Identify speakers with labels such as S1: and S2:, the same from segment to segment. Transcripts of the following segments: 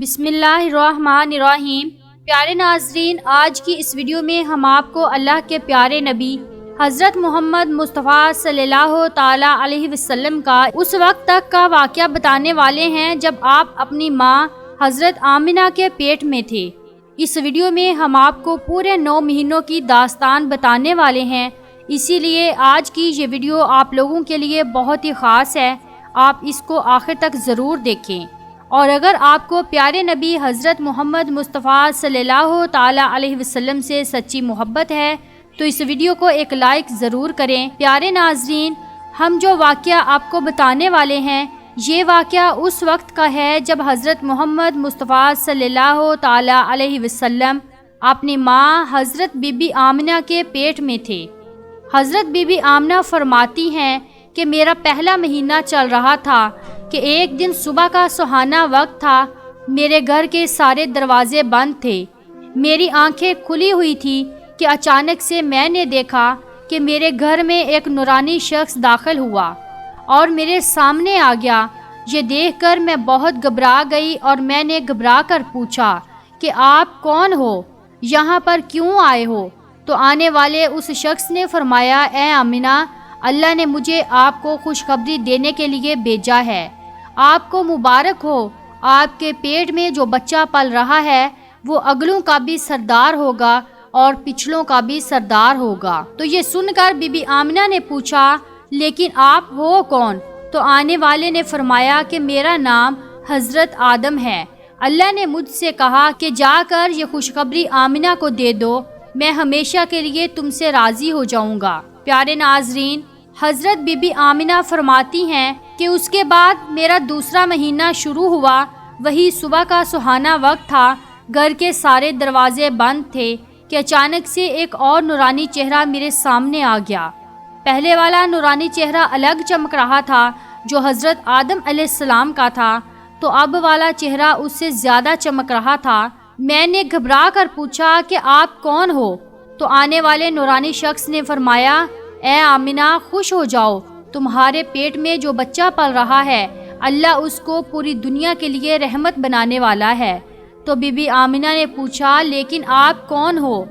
S1: بسم اللہ الرحمن الرحیم۔ پیارے ناظرین، آج کی اس ویڈیو میں ہم آپ کو اللہ کے پیارے نبی حضرت محمد مصطفیٰ صلی اللہ تعالی علیہ وسلم کا اس وقت تک کا واقعہ بتانے والے ہیں جب آپ اپنی ماں حضرت آمنہ کے پیٹ میں تھے۔ اس ویڈیو میں ہم آپ کو پورے 9 مہینوں کی داستان بتانے والے ہیں، اسی لیے آج کی یہ ویڈیو آپ لوگوں کے لیے بہت ہی خاص ہے۔ آپ اس کو آخر تک ضرور دیکھیں، اور اگر آپ کو پیارے نبی حضرت محمد مصطفیٰ صلی اللہ تعالی علیہ وسلم سے سچی محبت ہے تو اس ویڈیو کو ایک لائک ضرور کریں۔ پیارے ناظرین، ہم جو واقعہ آپ کو بتانے والے ہیں یہ واقعہ اس وقت کا ہے جب حضرت محمد مصطفیٰ صلی اللہ تعالی علیہ وسلم اپنی ماں حضرت بی بی آمنہ کے پیٹ میں تھے۔ حضرت بی بی آمنہ فرماتی ہیں کہ میرا پہلا مہینہ چل رہا تھا کہ ایک دن صبح کا سہانا وقت تھا، میرے گھر کے سارے دروازے بند تھے، میری آنکھیں کھلی ہوئی تھی کہ اچانک سے میں نے دیکھا کہ میرے گھر میں ایک نورانی شخص داخل ہوا اور میرے سامنے آ گیا۔ یہ دیکھ کر میں بہت گھبرا گئی اور میں نے گھبرا کر پوچھا کہ آپ کون ہو، یہاں پر کیوں آئے ہو؟ تو آنے والے اس شخص نے فرمایا، اے آمنہ، اللہ نے مجھے آپ کو خوشخبری دینے کے لیے بھیجا ہے، آپ کو مبارک ہو، آپ کے پیٹ میں جو بچہ پل رہا ہے وہ اگلوں کا بھی سردار ہوگا اور پچھلوں کا بھی سردار ہوگا۔ تو یہ سن کر بی بی آمنہ نے پوچھا، لیکن آپ ہو کون؟ تو آنے والے نے فرمایا کہ میرا نام حضرت آدم ہے، اللہ نے مجھ سے کہا کہ جا کر یہ خوشخبری آمنہ کو دے دو، میں ہمیشہ کے لیے تم سے راضی ہو جاؤں گا۔ پیارے ناظرین، حضرت بی بی آمنہ فرماتی ہیں کہ اس کے بعد میرا دوسرا مہینہ شروع ہوا، وہی صبح کا سہانا وقت تھا، گھر کے سارے دروازے بند تھے کہ اچانک سے ایک اور نورانی چہرہ میرے سامنے آ گیا۔ پہلے والا نورانی چہرہ الگ چمک رہا تھا جو حضرت آدم علیہ السلام کا تھا، تو اب والا چہرہ اس سے زیادہ چمک رہا تھا۔ میں نے گھبرا کر پوچھا کہ آپ کون ہو؟ تو آنے والے نورانی شخص نے فرمایا، اے آمنہ، خوش ہو جاؤ، تمہارے پیٹ میں جو بچہ پل رہا ہے اللہ اس کو پوری دنیا کے لیے رحمت بنانے والا ہے۔ تو بی بی آمنہ نے پوچھا، لیکن آپ کون ہو؟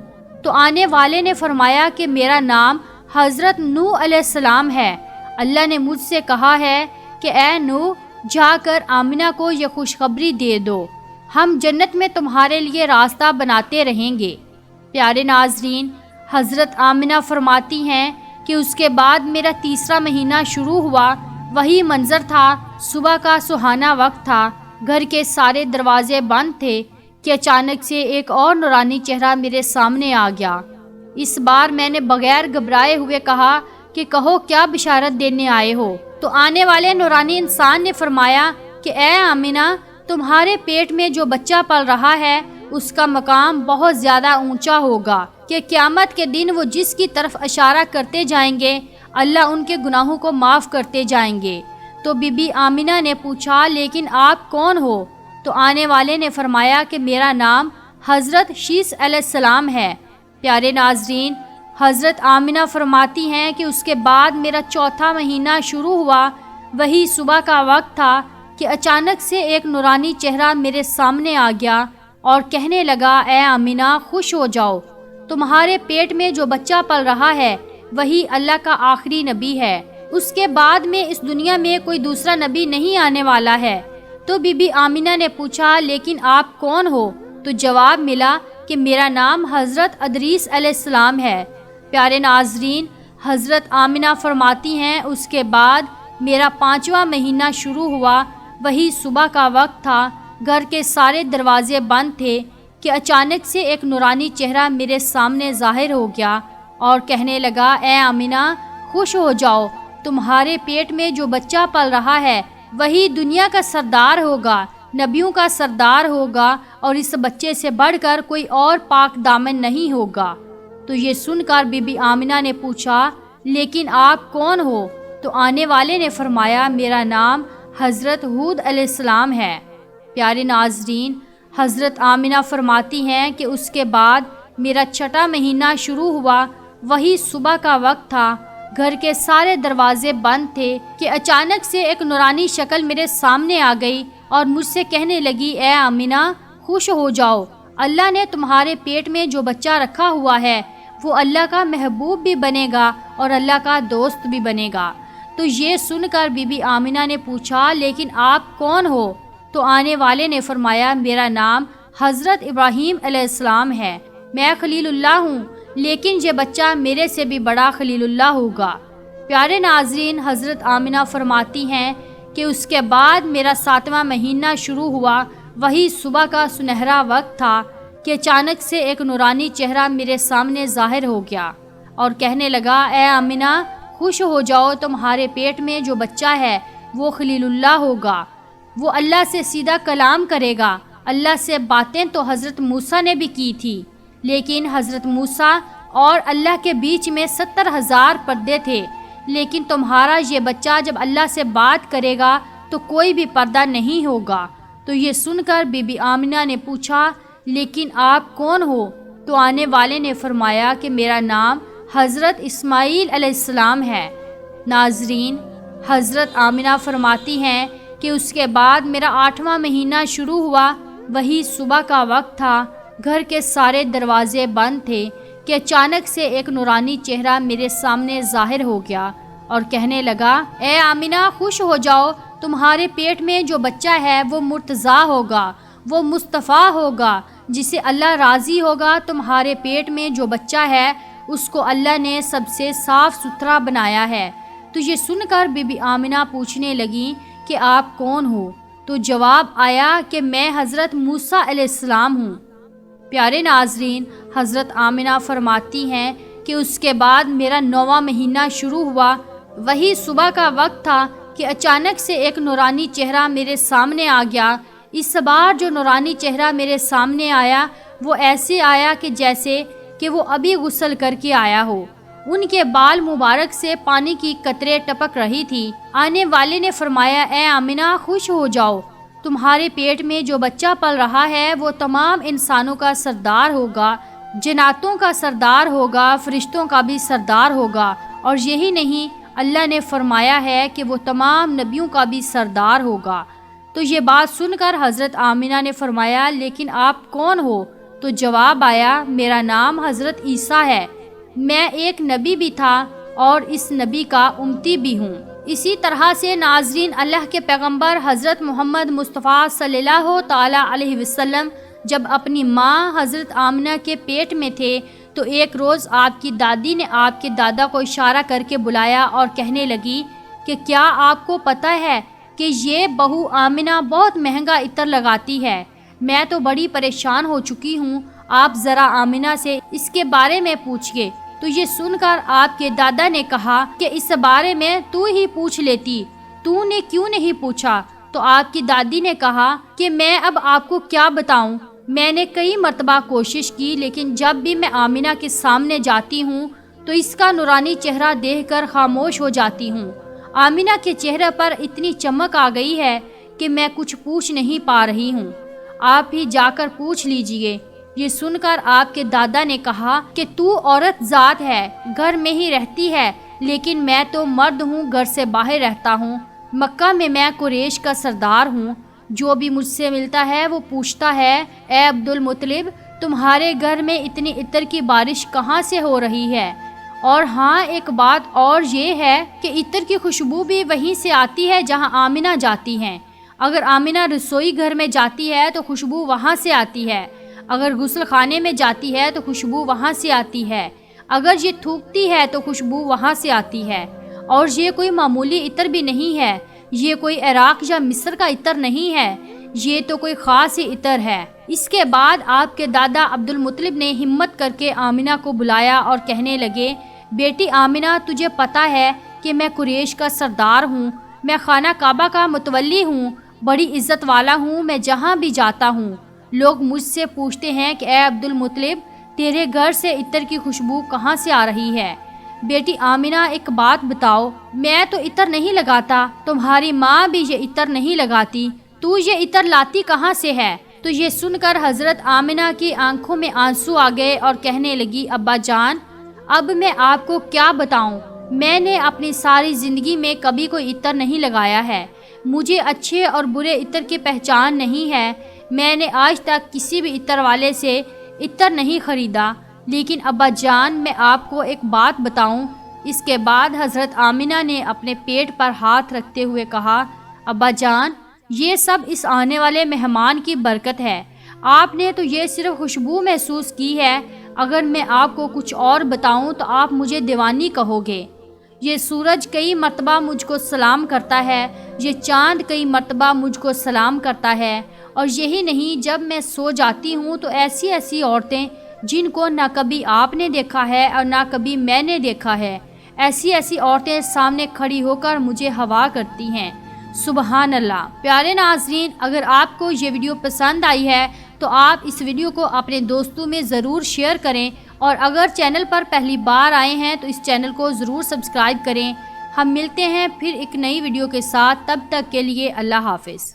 S1: تو آنے والے نے فرمایا کہ میرا نام حضرت نوح علیہ السلام ہے، اللہ نے مجھ سے کہا ہے کہ اے نوح، جا کر آمنہ کو یہ خوشخبری دے دو، ہم جنت میں تمہارے لیے راستہ بناتے رہیں گے۔ پیارے ناظرین، حضرت آمنہ فرماتی ہیں کہ اس کے بعد میرا تیسرا مہینہ شروع ہوا، وہی منظر تھا، صبح کا سہانا وقت تھا، گھر کے سارے دروازے بند تھے کہ اچانک سے ایک اور نورانی چہرہ میرے سامنے آ گیا۔ اس بار میں نے بغیر گھبرائے ہوئے کہا کہ کہو کیا بشارت دینے آئے ہو؟ تو آنے والے نورانی انسان نے فرمایا کہ اے آمنہ، تمہارے پیٹ میں جو بچہ پل رہا ہے اس کا مقام بہت زیادہ اونچا ہوگا کہ قیامت کے دن وہ جس کی طرف اشارہ کرتے جائیں گے اللہ ان کے گناہوں کو معاف کرتے جائیں گے۔ تو بی بی آمنہ نے پوچھا، لیکن آپ کون ہو؟ تو آنے والے نے فرمایا کہ میرا نام حضرت شیس علیہ السلام ہے۔ پیارے ناظرین، حضرت آمنہ فرماتی ہیں کہ اس کے بعد میرا چوتھا مہینہ شروع ہوا، وہی صبح کا وقت تھا کہ اچانک سے ایک نورانی چہرہ میرے سامنے آ گیا اور کہنے لگا، اے آمنہ، خوش ہو جاؤ، تمہارے پیٹ میں جو بچہ پل رہا ہے وہی اللہ کا آخری نبی ہے، اس کے بعد میں اس دنیا میں کوئی دوسرا نبی نہیں آنے والا ہے۔ تو بی بی آمنہ نے پوچھا، لیکن آپ کون ہو؟ تو جواب ملا کہ میرا نام حضرت ادریس علیہ السلام ہے۔ پیارے ناظرین، حضرت آمنہ فرماتی ہیں اس کے بعد میرا 5واں مہینہ شروع ہوا، وہی صبح کا وقت تھا، گھر کے سارے دروازے بند تھے کہ اچانک سے ایک نورانی چہرہ میرے سامنے ظاہر ہو گیا اور کہنے لگا، اے آمنہ، خوش ہو جاؤ، تمہارے پیٹ میں جو بچہ پل رہا ہے وہی دنیا کا سردار ہوگا، نبیوں کا سردار ہوگا، اور اس بچے سے بڑھ کر کوئی اور پاک دامن نہیں ہوگا۔ تو یہ سن کر بی بی آمنہ نے پوچھا، لیکن آپ کون ہو؟ تو آنے والے نے فرمایا، میرا نام حضرت ہود علیہ السلام ہے۔ پیارے ناظرین، حضرت آمنہ فرماتی ہیں کہ اس کے بعد میرا 6واں مہینہ شروع ہوا، وہی صبح کا وقت تھا، گھر کے سارے دروازے بند تھے کہ اچانک سے ایک نورانی شکل میرے سامنے آ گئی اور مجھ سے کہنے لگی اے آمنہ خوش ہو جاؤ، اللہ نے تمہارے پیٹ میں جو بچہ رکھا ہوا ہے وہ اللہ کا محبوب بھی بنے گا اور اللہ کا دوست بھی بنے گا۔ تو یہ سن کر بی بی آمنہ نے پوچھا لیکن آپ کون ہو؟ تو آنے والے نے فرمایا میرا نام حضرت ابراہیم علیہ السلام ہے، میں خلیل اللہ ہوں، لیکن یہ بچہ میرے سے بھی بڑا خلیل اللہ ہوگا۔ پیارے ناظرین، حضرت آمنہ فرماتی ہیں کہ اس کے بعد میرا 7واں مہینہ شروع ہوا، وہی صبح کا سنہرا وقت تھا کہ اچانک سے ایک نورانی چہرہ میرے سامنے ظاہر ہو گیا اور کہنے لگا اے آمنہ خوش ہو جاؤ، تمہارے پیٹ میں جو بچہ ہے وہ خلیل اللہ ہوگا، وہ اللہ سے سیدھا کلام کرے گا۔ اللہ سے باتیں تو حضرت موسیٰ نے بھی کی تھی، لیکن حضرت موسیٰ اور اللہ کے بیچ میں 70,000 پردے تھے، لیکن تمہارا یہ بچہ جب اللہ سے بات کرے گا تو کوئی بھی پردہ نہیں ہوگا۔ تو یہ سن کر بی بی آمنہ نے پوچھا لیکن آپ کون ہو؟ تو آنے والے نے فرمایا کہ میرا نام حضرت اسماعیل علیہ السلام ہے۔ ناظرین، حضرت آمنہ فرماتی ہیں کہ اس کے بعد میرا 8واں مہینہ شروع ہوا، وہی صبح کا وقت تھا، گھر کے سارے دروازے بند تھے کہ اچانک سے ایک نورانی چہرہ میرے سامنے ظاہر ہو گیا اور کہنے لگا اے آمنہ خوش ہو جاؤ، تمہارے پیٹ میں جو بچہ ہے وہ مرتضیٰ ہوگا، وہ مصطفیٰ ہوگا، جسے اللہ راضی ہوگا۔ تمہارے پیٹ میں جو بچہ ہے اس کو اللہ نے سب سے صاف ستھرا بنایا ہے۔ تو یہ سن کر بی بی آمنہ پوچھنے لگی کہ آپ کون ہو؟ تو جواب آیا کہ میں حضرت موسیٰ علیہ السلام ہوں۔ پیارے ناظرین، حضرت آمنہ فرماتی ہیں کہ اس کے بعد میرا 9واں مہینہ شروع ہوا، وہی صبح کا وقت تھا کہ اچانک سے ایک نورانی چہرہ میرے سامنے آ گیا۔ اس بار جو نورانی چہرہ میرے سامنے آیا وہ ایسے آیا کہ جیسے کہ وہ ابھی غسل کر کے آیا ہو، ان کے بال مبارک سے پانی کی قطرے ٹپک رہی تھی۔ آنے والے نے فرمایا اے آمنہ خوش ہو جاؤ، تمہارے پیٹ میں جو بچہ پل رہا ہے وہ تمام انسانوں کا سردار ہوگا، جناتوں کا سردار ہوگا، فرشتوں کا بھی سردار ہوگا، اور یہی نہیں اللہ نے فرمایا ہے کہ وہ تمام نبیوں کا بھی سردار ہوگا۔ تو یہ بات سن کر حضرت آمنہ نے فرمایا لیکن آپ کون ہو؟ تو جواب آیا میرا نام حضرت عیسیٰ ہے، میں ایک نبی بھی تھا اور اس نبی کا امتی بھی ہوں۔ اسی طرح سے ناظرین، اللہ کے پیغمبر حضرت محمد مصطفیٰ صلی اللہ تعالیٰ علیہ وسلم جب اپنی ماں حضرت آمنہ کے پیٹ میں تھے تو ایک روز آپ کی دادی نے آپ کے دادا کو اشارہ کر کے بلایا اور کہنے لگی کہ کیا آپ کو پتہ ہے کہ یہ بہو آمنہ بہت مہنگا عطر لگاتی ہے، میں تو بڑی پریشان ہو چکی ہوں، آپ ذرا آمنہ سے اس کے بارے میں پوچھئے۔ تو یہ سن کر آپ کے دادا نے کہا کہ اس بارے میں تو ہی پوچھ لیتی، تو نے کیوں نہیں پوچھا؟ تو آپ کی دادی نے کہا کہ میں اب آپ کو کیا بتاؤں، میں نے کئی مرتبہ کوشش کی لیکن جب بھی میں آمنہ کے سامنے جاتی ہوں تو اس کا نورانی چہرہ دیکھ کر خاموش ہو جاتی ہوں۔ آمنہ کے چہرے پر اتنی چمک آ گئی ہے کہ میں کچھ پوچھ نہیں پا رہی ہوں، آپ ہی جا کر پوچھ لیجئے۔ یہ سن کر آپ کے دادا نے کہا کہ تو عورت ذات ہے، گھر میں ہی رہتی ہے، لیکن میں تو مرد ہوں، گھر سے باہر رہتا ہوں، مکہ میں میں قریش کا سردار ہوں، جو بھی مجھ سے ملتا ہے وہ پوچھتا ہے اے عبدالمطلب تمہارے گھر میں اتنی عطر کی بارش کہاں سے ہو رہی ہے؟ اور ہاں ایک بات اور یہ ہے کہ عطر کی خوشبو بھی وہیں سے آتی ہے جہاں آمنہ جاتی ہیں، اگر آمنہ رسوئی گھر میں جاتی ہے تو خوشبو وہاں سے آتی ہے، اگر غسل خانے میں جاتی ہے تو خوشبو وہاں سے آتی ہے، اگر یہ تھوکتی ہے تو خوشبو وہاں سے آتی ہے، اور یہ کوئی معمولی عطر بھی نہیں ہے، یہ کوئی عراق یا مصر کا عطر نہیں ہے، یہ تو کوئی خاص ہی عطر ہے۔ اس کے بعد آپ کے دادا عبدالمطلب نے ہمت کر کے آمنہ کو بلایا اور کہنے لگے بیٹی آمنہ تجھے پتہ ہے کہ میں قریش کا سردار ہوں، میں خانہ کعبہ کا متولی ہوں، بڑی عزت والا ہوں، میں جہاں بھی جاتا ہوں لوگ مجھ سے پوچھتے ہیں کہ اے عبدالمطلب تیرے گھر سے عطر کی خوشبو کہاں سے آ رہی ہے؟ بیٹی آمنہ ایک بات بتاؤ، میں تو عطر نہیں لگاتا، تمہاری ماں بھی یہ عطر نہیں لگاتی، تو یہ عطر لاتی کہاں سے ہے؟ تو یہ سن کر حضرت آمنہ کی آنکھوں میں آنسو آ گئے اور کہنے لگی ابا جان اب میں آپ کو کیا بتاؤں، میں نے اپنی ساری زندگی میں کبھی کوئی عطر نہیں لگایا ہے، مجھے اچھے اور برے عطر کی پہچان نہیں ہے، میں نے آج تک کسی بھی عطر والے سے عطر نہیں خریدا، لیکن ابا جان میں آپ کو ایک بات بتاؤں۔ اس کے بعد حضرت آمنہ نے اپنے پیٹ پر ہاتھ رکھتے ہوئے کہا، ابا جان یہ سب اس آنے والے مہمان کی برکت ہے، آپ نے تو یہ صرف خوشبو محسوس کی ہے، اگر میں آپ کو کچھ اور بتاؤں تو آپ مجھے دیوانی کہو گے۔ یہ سورج کئی مرتبہ مجھ کو سلام کرتا ہے، یہ چاند کئی مرتبہ مجھ کو سلام کرتا ہے، اور یہی نہیں جب میں سو جاتی ہوں تو ایسی ایسی عورتیں جن کو نہ کبھی آپ نے دیکھا ہے اور نہ کبھی میں نے دیکھا ہے، ایسی ایسی عورتیں سامنے کھڑی ہو کر مجھے ہوا کرتی ہیں۔ سبحان اللہ۔ پیارے ناظرین، اگر آپ کو یہ ویڈیو پسند آئی ہے تو آپ اس ویڈیو کو اپنے دوستوں میں ضرور شیئر کریں، اور اگر چینل پر پہلی بار آئے ہیں تو اس چینل کو ضرور سبسکرائب کریں۔ ہم ملتے ہیں پھر ایک نئی ویڈیو کے ساتھ، تب تک کے لیے اللہ حافظ۔